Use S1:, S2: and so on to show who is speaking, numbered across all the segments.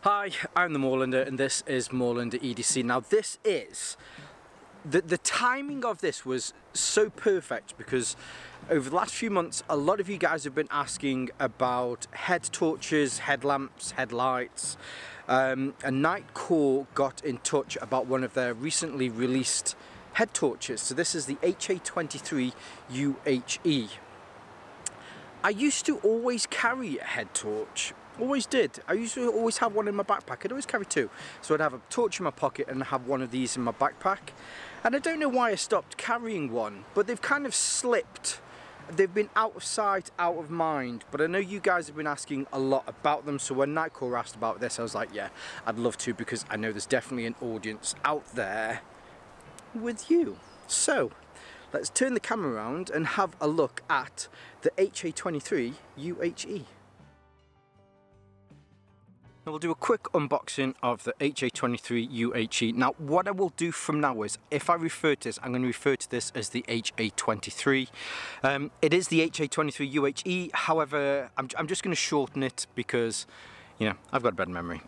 S1: Hi, I'm the Moorlander and this is Moorlander EDC. Now this is, the timing of this was so perfect because over the last few months a lot of you guys have been asking about head torches, headlamps, headlights, and Nitecore got in touch about one of their recently released head torches. So this is the HA23 UHE. I used to always carry a head torch. Always did. I used to always have one in my backpack. I'd always carry two. So I'd have a torch in my pocket and have one of these in my backpack. And I don't know why I stopped carrying one, but they've kind of slipped. They've been out of sight, out of mind. But I know you guys have been asking a lot about them. So when Nitecore asked about this, I was like, yeah, I'd love to, because I know there's definitely an audience out there with you. So let's turn the camera around and have a look at the HA23 UHE. Now we'll do a quick unboxing of the HA23 UHE. Now what I will do from now is, if I refer to this, I'm going to refer to this as the HA23. It is the HA23 UHE, however, I'm just going to shorten it because, you know, I've got a better memory.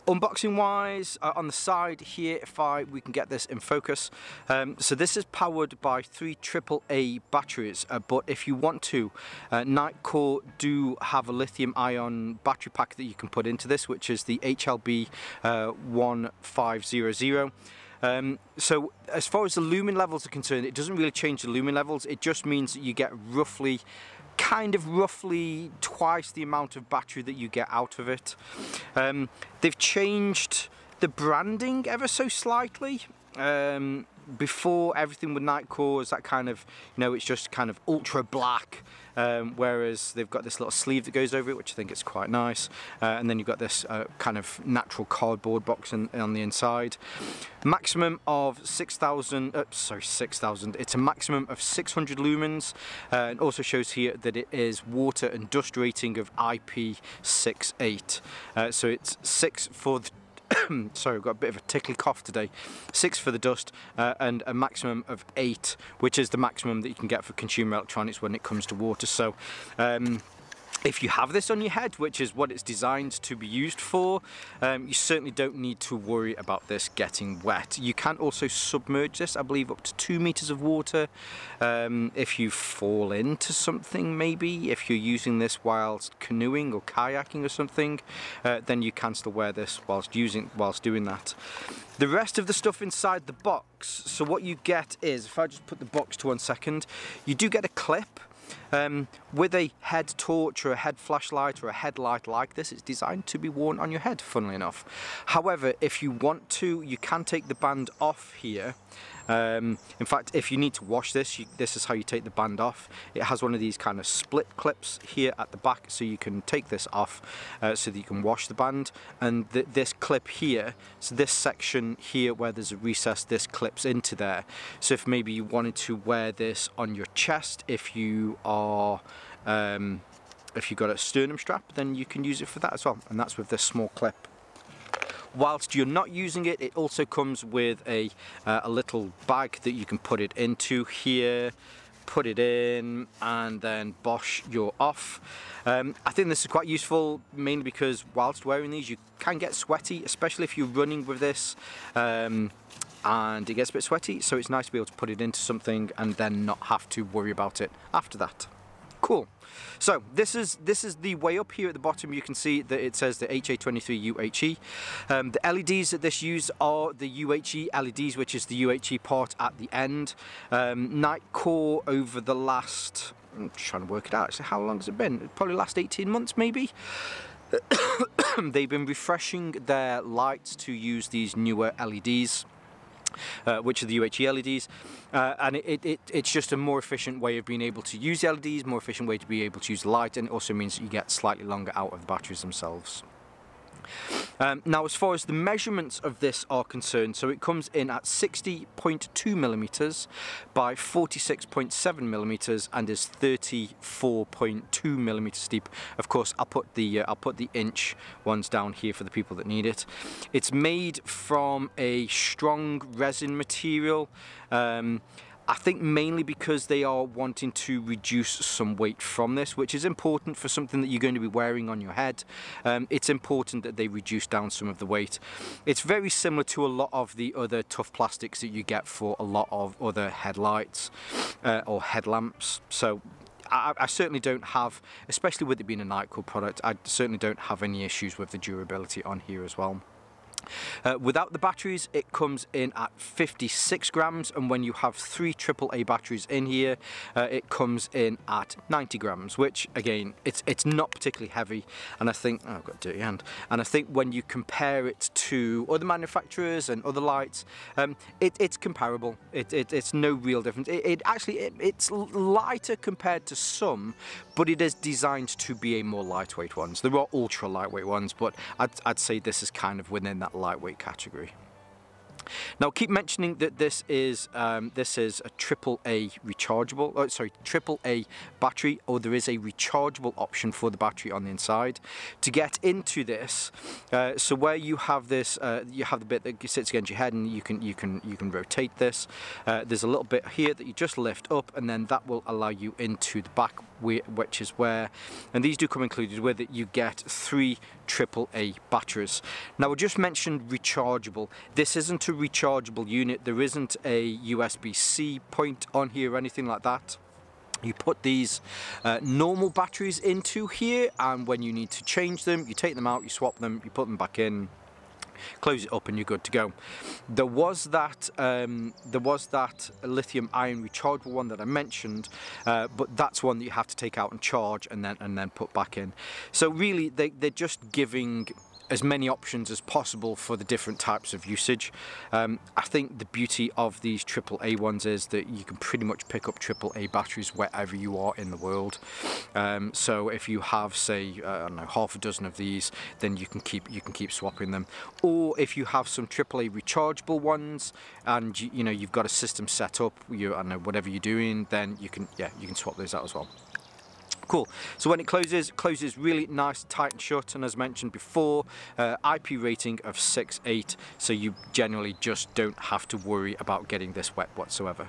S1: Unboxing wise, on the side here, if we can get this in focus, so this is powered by 3 AAA batteries, but if you want to, Nitecore do have a lithium ion battery pack that you can put into this, which is the HLB 1500. So as far as the lumen levels are concerned, it doesn't really change the lumen levels. It just means that you get roughly twice the amount of battery that you get out of it. They've changed the branding ever so slightly. Before, everything with Nitecore is that kind of, you know, it's just kind of ultra black, whereas they've got this little sleeve that goes over it, which I think is quite nice, and then you've got this kind of natural cardboard box on the inside. Maximum of 6,000, it's a maximum of 600 lumens, and also shows here that it is water and dust rating of IP68, so it's 6 for the sorry, I've got a bit of a tickly cough today. 6 for the dust, and a maximum of 8, which is the maximum that you can get for consumer electronics when it comes to water. So if you have this on your head, which is what it's designed to be used for, you certainly don't need to worry about this getting wet. You can also submerge this, I believe, up to 2 meters of water. If you fall into something, maybe, if you're using this whilst canoeing or kayaking or something, then you can still wear this whilst doing that. The rest of the stuff inside the box, so what you get is, if I just put the box to 1 second, you do get a clip. With a head torch or a head flashlight or a headlight like this, it's designed to be worn on your head, funnily enough. However, if you want to, you can take the band off here. In fact, if you need to wash this, this is how you take the band off. It has one of these kind of split clips here at the back, so you can take this off so that you can wash the band. And this clip here, so this section here where there's a recess, this clips into there. So if maybe you wanted to wear this on your chest, if you are if you've got a sternum strap, then you can use it for that as well, and that's with this small clip. Whilst you're not using it, it also comes with a little bag that you can put it into here, put it in, and then bosh, you're off. I think this is quite useful, mainly because whilst wearing these you can get sweaty, especially if you're running with this, and it gets a bit sweaty, so it's nice to be able to put it into something and then not have to worry about it after that. Cool. So this is the way up here at the bottom. You can see that it says the HA23 UHE. The LEDs that this uses are the UHE LEDs, which is the UHE part at the end. Nitecore over the last, I'm trying to work it out, so how long has it been? Probably last 18 months maybe. They've been refreshing their lights to use these newer LEDs. Which are the UHE LEDs, and it's just a more efficient way of being able to use LEDs, more efficient way to be able to use light, and it also means that you get slightly longer out of the batteries themselves. Now as far as the measurements of this are concerned, so it comes in at 60.2 millimeters by 46.7 millimeters and is 34.2 millimeters deep. Of course, I'll put the inch ones down here for the people that need it. It's made from a strong resin material. I think mainly because they are wanting to reduce some weight from this, which is important for something that you're going to be wearing on your head. It's important that they reduce down some of the weight. It's very similar to a lot of the other tough plastics that you get for a lot of other headlights or headlamps. So I certainly don't have, especially with it being a Nitecore product, I certainly don't have any issues with the durability on here as well. Without the batteries, it comes in at 56 grams, and when you have 3 AAA batteries in here, it comes in at 90 grams, which again, it's not particularly heavy. And I think, oh, I've got a dirty hand, and I think when you compare it to other manufacturers and other lights, it's comparable. It's no real difference. It's lighter compared to some, but it is designed to be a more lightweight ones. There are ultra lightweight ones, but I'd say this is kind of within that lightweight category. Now, keep mentioning that this is a AAA rechargeable, AAA battery, or there is a rechargeable option for the battery on the inside. To get into this, so where you have this, you have the bit that sits against your head, and you can rotate this. There's a little bit here that you just lift up, and then that will allow you into the back, which is where, and these do come included with it, you get 3 AAA batteries. Now, I just mentioned rechargeable. This isn't a rechargeable unit. There isn't a USB-C point on here or anything like that. You put these normal batteries into here, and when you need to change them, you take them out, you swap them, you put them back in, close it up, and you're good to go. There was that lithium ion rechargeable one that I mentioned, but that's one that you have to take out and charge and then put back in. So really, they're just giving as many options as possible for the different types of usage. I think the beauty of these AAA ones is that you can pretty much pick up AAA batteries wherever you are in the world. So if you have, say, I don't know, half a dozen of these, then you can keep swapping them. Or if you have some AAA rechargeable ones, and you know you've got a system set up, I don't know, whatever you're doing, then you can swap those out as well. Cool. So when it closes really nice, tight and shut, and as mentioned before, IP rating of 6.8, so you generally just don't have to worry about getting this wet whatsoever.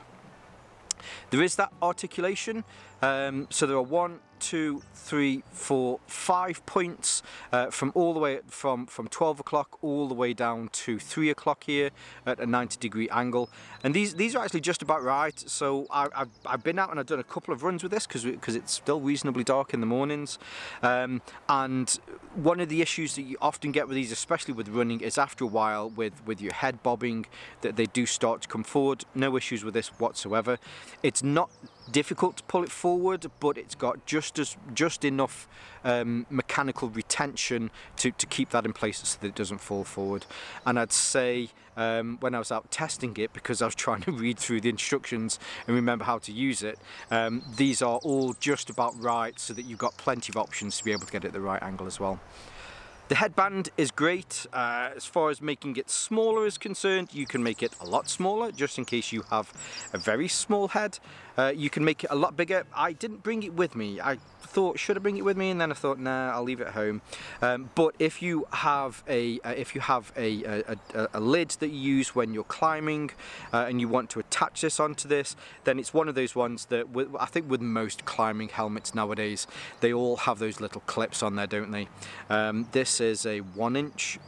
S1: There is that articulation, so there are 1, 2, 3, 4, 5 points from all the way from 12 o'clock all the way down to 3 o'clock here at a 90-degree angle, and these are actually just about right. So I've been out and I've done a couple of runs with this because it's still reasonably dark in the mornings, and one of the issues that you often get with these, especially with running, is after a while with your head bobbing, that they do start to come forward. No issues with this whatsoever. It's not difficult to pull it forward, but it's got just enough mechanical retention to keep that in place so that it doesn't fall forward. And I'd say when I was out testing it, because I was trying to read through the instructions and remember how to use it, these are all just about right, so that you've got plenty of options to be able to get it at the right angle as well. The headband is great. As far as making it smaller is concerned, you can make it a lot smaller, just in case you have a very small head. You can make it a lot bigger. I didn't bring it with me. I thought, should I bring it with me? And then I thought, nah, I'll leave it at home. But if you have a lid that you use when you're climbing, and you want to attach this onto this, then it's one of those ones that I think with most climbing helmets nowadays, they all have those little clips on there, don't they? This is a 1-inch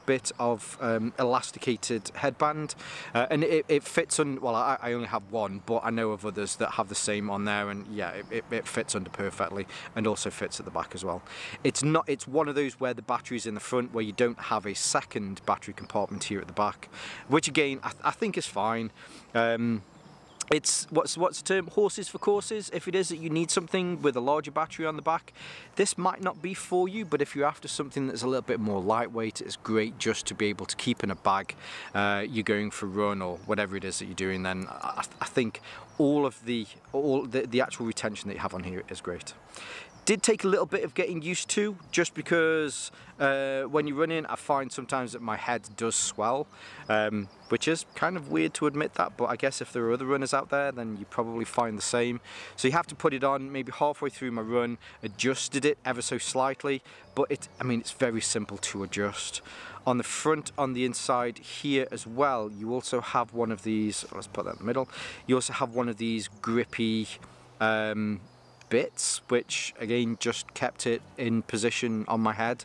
S1: bit of elasticated headband, and it fits on, well, I only have one, but I know of others that have the same on there, and yeah, it fits under perfectly, and also fits at the back as well. It's one of those where the battery's in the front, where you don't have a second battery compartment here at the back, which again I think is fine. It's what's the term? Horses for courses. If it is that you need something with a larger battery on the back, this might not be for you, but if you're after something that's a little bit more lightweight, it's great just to be able to keep in a bag. You're going for a run or whatever it is that you're doing, then I think all the actual retention that you have on here is great. Did take a little bit of getting used to, just because when you're running, I find sometimes that my head does swell, which is kind of weird to admit that, but I guess if there are other runners out there, then you probably find the same. So you have to put it on maybe halfway through my run, adjusted it ever so slightly, but I mean, it's very simple to adjust. On the front, on the inside here as well, you also have one of these, let's put that in the middle, you also have one of these grippy bits, which again just kept it in position on my head.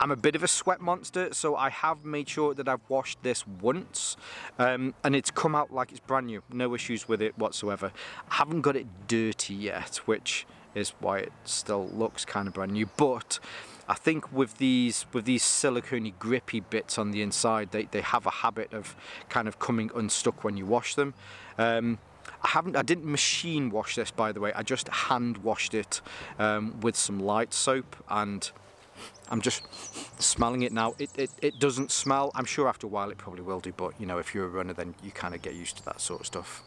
S1: I'm a bit of a sweat monster, so I have made sure that I've washed this once, and it's come out like it's brand new, no issues with it whatsoever. I haven't got it dirty yet, which is why it still looks kind of brand new, but I think with these silicone grippy bits on the inside, they have a habit of kind of coming unstuck when you wash them. I didn't machine wash this, by the way. I just hand washed it with some light soap, and I'm just smelling it now. It doesn't smell. I'm sure after a while it probably will do, but you know, if you're a runner, then you kind of get used to that sort of stuff.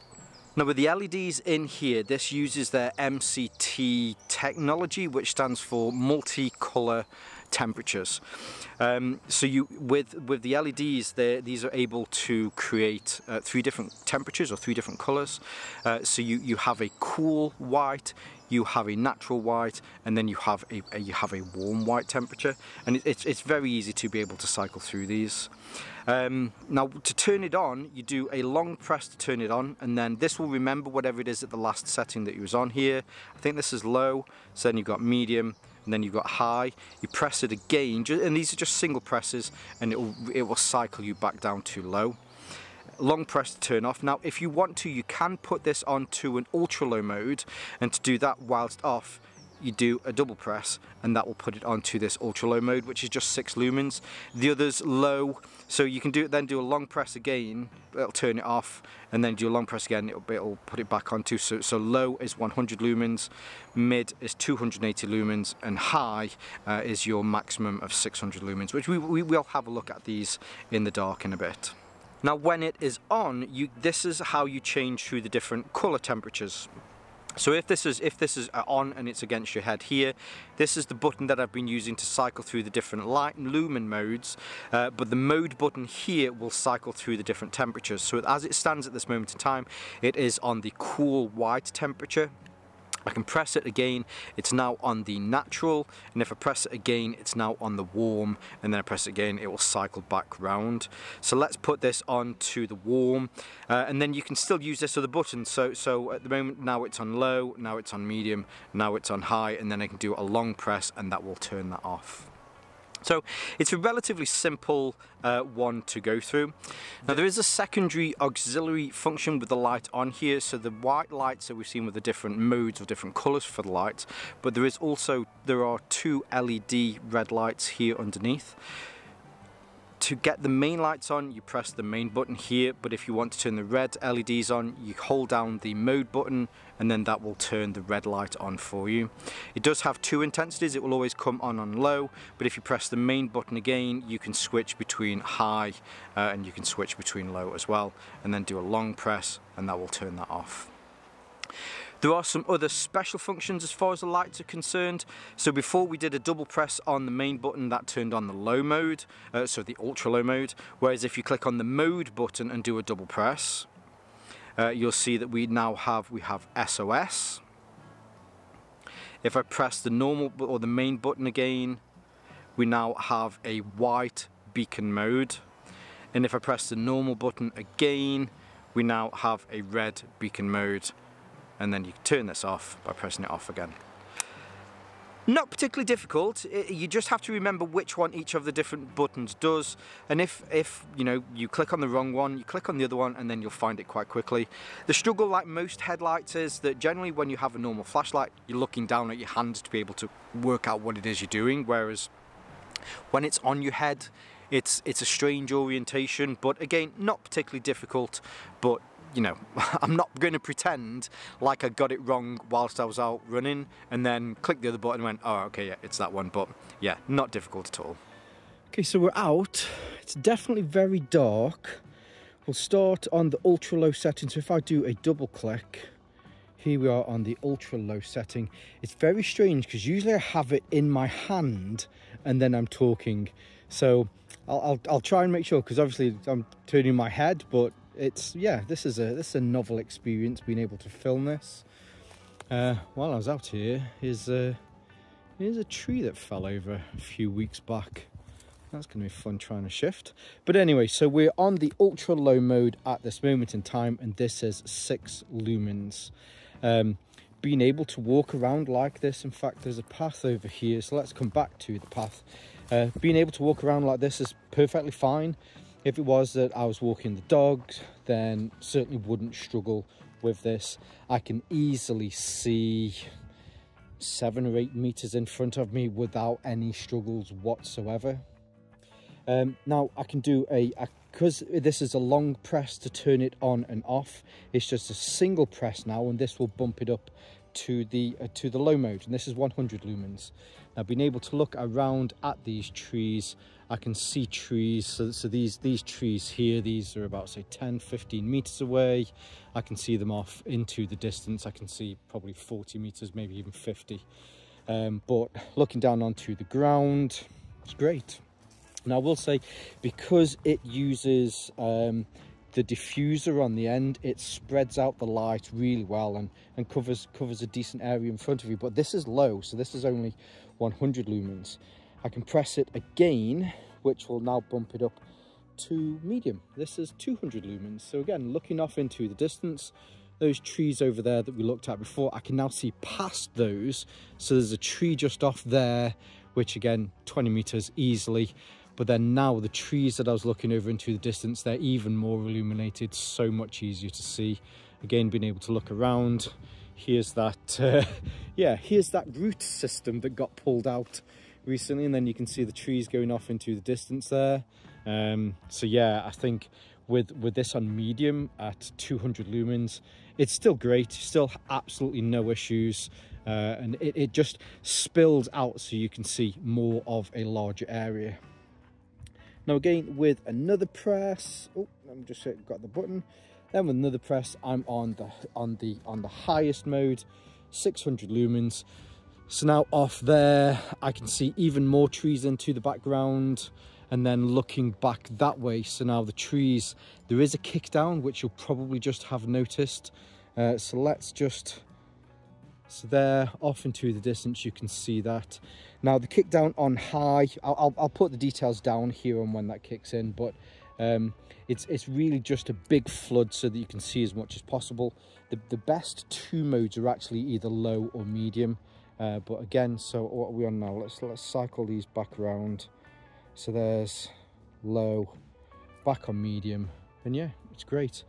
S1: Now with the LEDs in here, this uses their MCT technology, which stands for multi-color temperatures. So with the LEDs, these are able to create 3 different temperatures or 3 different colors. So you have a cool white, you have a natural white, and then you have a warm white temperature, and it's very easy to be able to cycle through these. Now to turn it on, you do a long press to turn it on, and then this will remember whatever it is at the last setting that you was on here. I think this is low, so then you've got medium, and then you've got high. You press it again, and these are just single presses, and it will cycle you back down to low. Long press to turn off. Now if you want to, you can put this onto an ultra low mode, and to do that whilst off, you do a double press, and that will put it onto this ultra low mode, which is just 6 lumens. The other's low, so you can then do a long press again, it'll turn it off, and then do a long press again, it'll put it back onto. So low is 100 lumens, mid is 280 lumens, and high is your maximum of 600 lumens, which we will have a look at these in the dark in a bit. Now when it is on, this is how you change through the different color temperatures. So if this is on and it's against your head here, this is the button that I've been using to cycle through the different light and lumen modes, but the mode button here will cycle through the different temperatures. So as it stands at this moment in time, it is on the cool white temperature. I can press it again, it's now on the natural, and if I press it again, it's now on the warm, and then I press it again, it will cycle back round. So let's put this on to the warm, and then you can still use this other button. So at the moment, now it's on low, now it's on medium, now it's on high, and then I can do a long press, and that will turn that off. So it's a relatively simple one to go through. Now there is a secondary auxiliary function with the light on here, so the white lights that we've seen with the different modes or different colours for the lights, but there are 2 LED red lights here underneath. To get the main lights on, you press the main button here, but if you want to turn the red LEDs on, you hold down the mode button, and then that will turn the red light on for you. It does have 2 intensities, it will always come on low, but if you press the main button again, you can switch between high, and you can switch between low as well, and then do a long press, and that will turn that off. There are some other special functions as far as the lights are concerned. So before we did a double press on the main button, that turned on the low mode, so the ultra low mode, whereas if you click on the mode button and do a double press, you'll see that we have SOS. If I press the normal or the main button again, we now have a white beacon mode, and if I press the normal button again, we now have a red beacon mode. And then you can turn this off by pressing it off again. Not particularly difficult, you just have to remember which one each of the different buttons does, and if you know, you click on the wrong one, you click on the other one, and then you'll find it quite quickly. The struggle, like most headlights, is that generally when you have a normal flashlight, you're looking down at your hands to be able to work out what it is you're doing, whereas when it's on your head, it's a strange orientation, but again, not particularly difficult, but you know, I'm not going to pretend like I got it wrong whilst I was out running and then click the other button and went, oh, okay, yeah, it's that one. But yeah, not difficult at all. Okay, so we're out. It's definitely very dark. We'll start on the ultra low setting. So if I do a double click here we are on the ultra low setting. It's very strange because usually I have it in my hand and then I'm talking. So I'll try and make sure, because obviously I'm turning my head, but it's, yeah, this is a novel experience being able to film this. While I was out here, here's a tree that fell over a few weeks back. That's going to be fun trying to shift. But anyway, so we're on the ultra low mode at this moment in time, and this is 6 lumens. Being able to walk around like this, in fact there's a path over here, so let's come back to the path. Being able to walk around like this is perfectly fine. If it was that I was walking the dogs, then certainly wouldn't struggle with this. I can easily see 7 or 8 meters in front of me without any struggles whatsoever. Now I can do because this is a long press to turn it on and off, it's just a single press now, and this will bump it up to the low mode, and this is 100 lumens. Now, being able to look around at these trees, I can see trees, so these trees here, these are about, say, 10-15 meters away. I can see them off into the distance. I can see probably 40 meters, maybe even 50. But looking down onto the ground, it's great. Now I will say, because it uses the diffuser on the end, it spreads out the light really well and covers a decent area in front of you. But this is low, so this is only 100 lumens. I can press it again, which will now bump it up to medium. This is 200 lumens. So again, looking off into the distance, those trees over there that we looked at before, I can now see past those. So there's a tree just off there, which again, 20 meters easily. But then now the trees that I was looking over into the distance, they're even more illuminated, so much easier to see. Again, being able to look around. Here's that, yeah, here's that root system that got pulled out recently, and then you can see the trees going off into the distance there. So yeah, I think with this on medium at 200 lumens, it's still great, still absolutely no issues. And it just spills out so you can see more of a larger area. Now again, with another press, oh, I'm just got the button. Then with another press, I'm on the highest mode, 600 lumens. So now off there, I can see even more trees into the background, and then looking back that way. So now the trees, there is a kick down, which you'll probably just have noticed. So let's just, so there off into the distance, you can see that. Now the kick down on high, I'll put the details down here on when that kicks in, but it's really just a big flood so that you can see as much as possible. The best 2 modes are actually either low or medium, but again, so what are we on now? Let's cycle these back around. So there's low, back on medium, and yeah, it's great.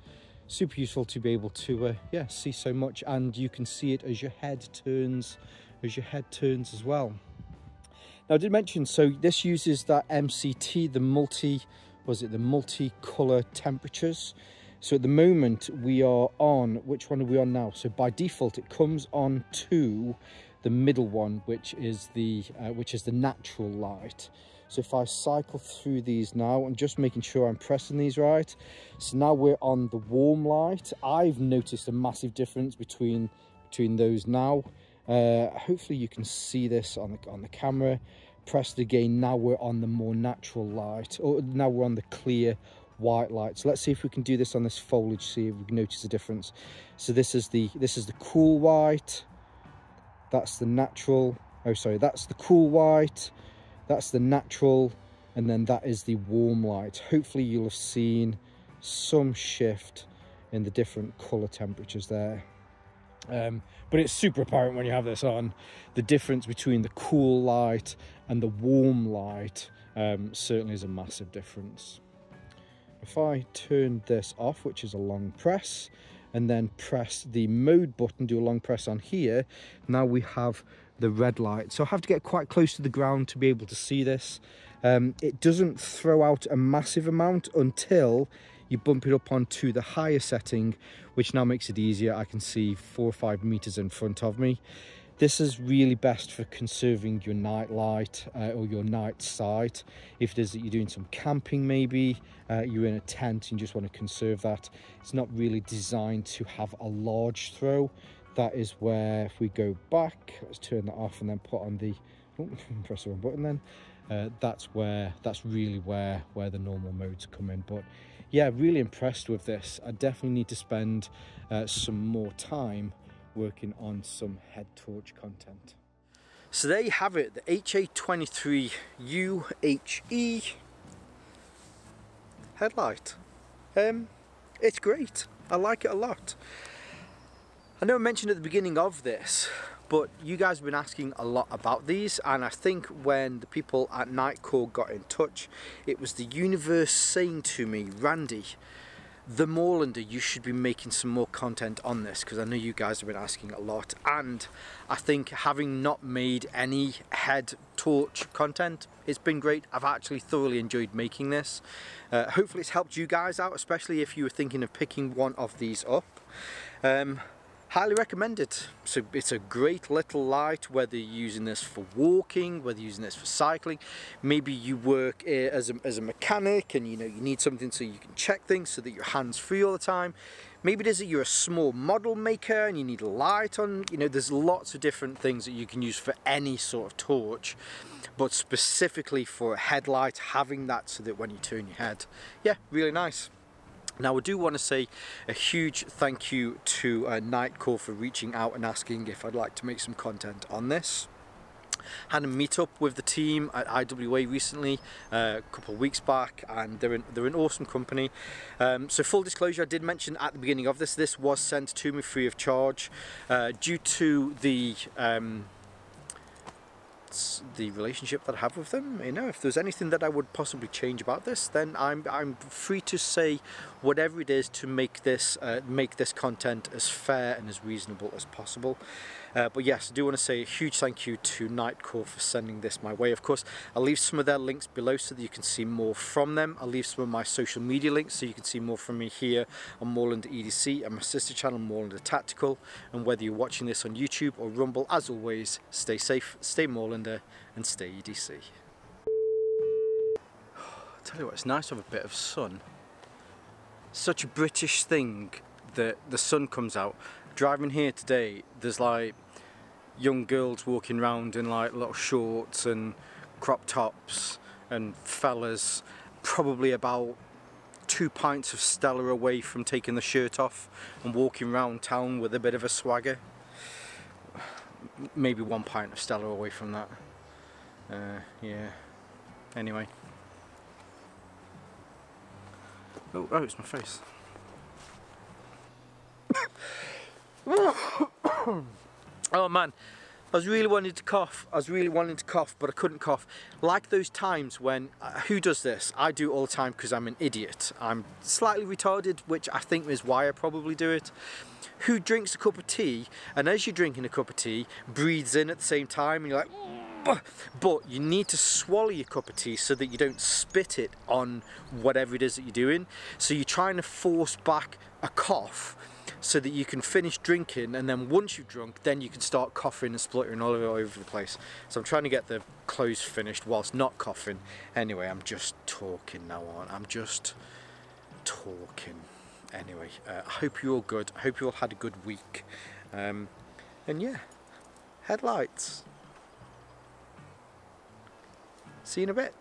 S1: Super useful to be able to yeah, see so much, and you can see it as your head turns as well. Now I did mention, so this uses that MCT, the multi-color temperatures. So at the moment we are on, which one are we on now? So by default it comes on to the middle one, which is the natural light. So if I cycle through these now, I'm just making sure I'm pressing these right. So now we're on the warm light. I've noticed a massive difference between those now. Hopefully you can see this on the camera. Press it again, now we're on the more natural light, or now we're on the clear white light. So let's see if we can do this on this foliage, see if we can notice a difference. So this is the cool white, that's the natural, oh sorry, that's the cool white, that's the natural, and then that is the warm light. Hopefully you'll have seen some shift in the different color temperatures there. But it's super apparent when you have this on. The difference between the cool light and the warm light certainly is a massive difference. If I turn this off, which is a long press, and then press the mode button, do a long press on here, now we have the red light. So I have to get quite close to the ground to be able to see this. It doesn't throw out a massive amount until you bump it up onto the higher setting, which now makes it easier. I can see 4 or 5 meters in front of me. This is really best for conserving your night light or your night sight. If it is that you're doing some camping, maybe you're in a tent and you just want to conserve that. It's not really designed to have a large throw. that is where, if we go back, let's turn that off and then put on the, oh, press the wrong button then, that's really where the normal modes come in. But yeah, really impressed with this. I definitely need to spend some more time working on some head torch content. So there you have it, the HA23 UHE headlight. It's great. I like it a lot. I know I mentioned at the beginning of this, but you guys have been asking a lot about these, and I think when the people at Nitecore got in touch, it was the universe saying to me, Randy, the Moorlander, you should be making some more content on this, because I know you guys have been asking a lot. And I think having not made any head torch content, it's been great. I've actually thoroughly enjoyed making this. Hopefully it's helped you guys out, especially if you were thinking of picking one of these up. Highly recommend it. So it's a great little light, whether you're using this for walking, whether you're using this for cycling. Maybe you work as a mechanic and you need something so you can check things so that your hands free all the time. Maybe it is that you're a small model maker and you need a light on. There's lots of different things that you can use for any sort of torch, but specifically for a headlight, having that so that when you turn your head, yeah, really nice. Now, I do want to say a huge thank you to Nitecore for reaching out and asking if I'd like to make some content on this. Had a meet up with the team at IWA recently, a couple of weeks back, and they're an awesome company. So full disclosure, I did mention at the beginning of this was sent to me free of charge due to the relationship that I have with them. If there's anything that I would possibly change about this, then I'm free to say whatever it is to make this content as fair and as reasonable as possible. But yes, I do want to say a huge thank you to Nitecore for sending this my way. Of course, I'll leave some of their links below so that you can see more from them. I'll leave some of my social media links so you can see more from me here on Moorlander EDC and my sister channel Moorlander Tactical. And whether you're watching this on YouTube or Rumble, as always, stay safe, stay Moorlander, and stay EDC. I'll tell you what, it's nice to have a bit of sun. Such a British thing that the sun comes out. Driving here today, there's like young girls walking around in like little shorts and crop tops, and fellas probably about 2 pints of Stella away from taking the shirt off and walking around town with a bit of a swagger. Maybe 1 pint of Stella away from that. Yeah. Anyway. Oh, it's my face. Oh man, I was really wanting to cough, but I couldn't cough. Like those times when, who does this? I do it all the time because I'm an idiot. I'm slightly retarded, which I think is why I probably do it. Who drinks a cup of tea, and as you're drinking a cup of tea, breathes in at the same time, and you're like, but you need to swallow your cup of tea so that you don't spit it on whatever it is that you're doing. So you're trying to force back a cough so that you can finish drinking, and then once you've drunk, then you can start coughing and spluttering all over the place. So I'm trying to get the clothes finished whilst not coughing. Anyway, I'm just talking now on. I'm just talking. Anyway, I hope you're all good. I hope you all had a good week. And yeah, headlights. See you in a bit.